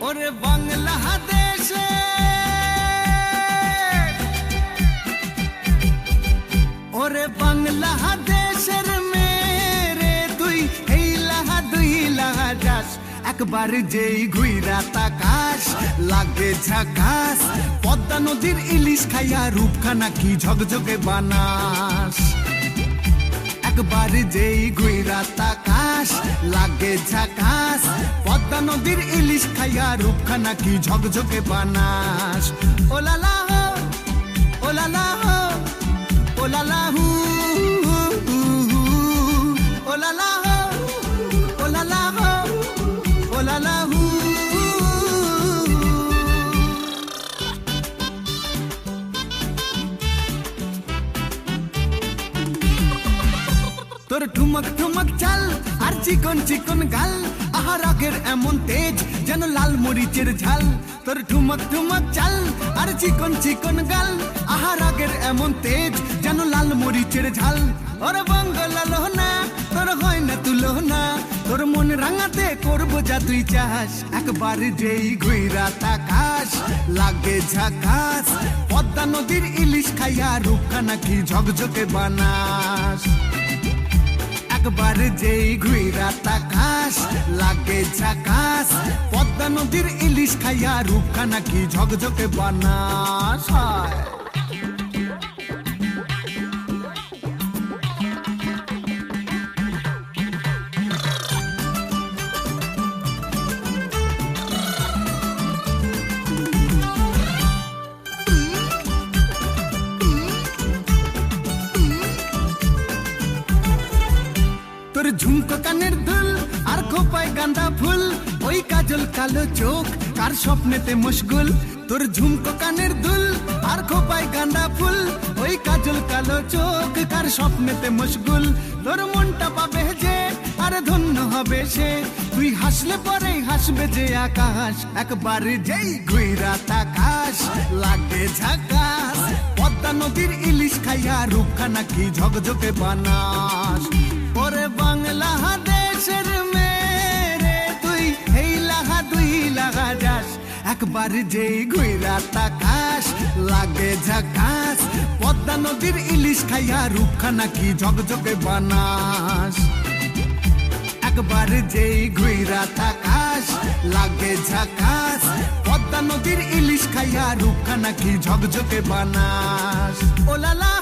ওরে বাংলাদেশে ওরে বাংলাদেশের মেরে তুই এই লাহা দুই লাহা যাস একবার যেই ঘুইরা তাকাস লাগে ঝাকাস পদ্মা নদীর ইলিশ খাইয়া রূপখানা কি ঝকঝকে বানাস একবার যেই ঘুইরা তাকাস লাগে ঝাকাস পদ্মা নদীর ইলিশ খাইয়া রূপখানা কি ঝকঝকে বানাস ওলালা হো ওলালা হো ওলালা হু ওলালা হো ওলালা হো ওলালা হু তোর ঠুমক ঠুমক চাল আর চিকন চিকন গাল আহার আগের এমন তেজ যেন লাল মরিচের ঝাল তোর ঠুমক ঠুমক চাল আর চিকন চিকন গাল আহার আগের এমন তেজ যেন লাল মরিচের ঝাল ওর বাংলা লোহনা তোর হয় না তুলনা তোর মন রাঙাতে করবো যা তুই চাস একবার যেই ঘুইরা তাকাস লাগে ঝাকাস পদ্মা নদীর ইলিশ খাইয়া রূপখানা কি ঝকঝকে বানাস একবার যেই ঘুইরা তাকাস লাগে ঝাকাস পদ্মা নদীর ইলিশ খাইয়া রূপখানা কি ঝকঝকে বানাস তোর ঝুমকো কানের দুল আর খোপায় গাঁদা ফুল ওই কাজল কালো চোখ কার স্বপ্নেতে মশগুল তোর ঝুমকো কানের দুল আর খোপায় গাঁদা ফুল ওই কাজল কালো চোখ কার স্বপ্নেতে মশগুল তোর মনটা পাবে যে আর ধন্য হবে সে তুই হাসলে পরে হাসবে যে আকাশ একবার যেই ঘুইরা তাকাস লাগে ঝাকাস পদ্মা নদীর ইলিশ খাইয়া রূপখানা কি ঝকঝকে বানাস ওরে বাংলাদেশের মেরে তুই এই লাহা দুই লাহা যাস একবার যেই ঘুইরা তাকাস লাগে ঝাকাস পদ্মা নদীর ইলিশ খাইয়া রূপখানা কি ঝকঝকে বানাস একবার যেই ঘুইরা তাকাস লাগে ঝাকাস পদ্মা নদীর ইলিশ খাইয়া রূপখানা কি ঝকঝকে বানাস ওলালা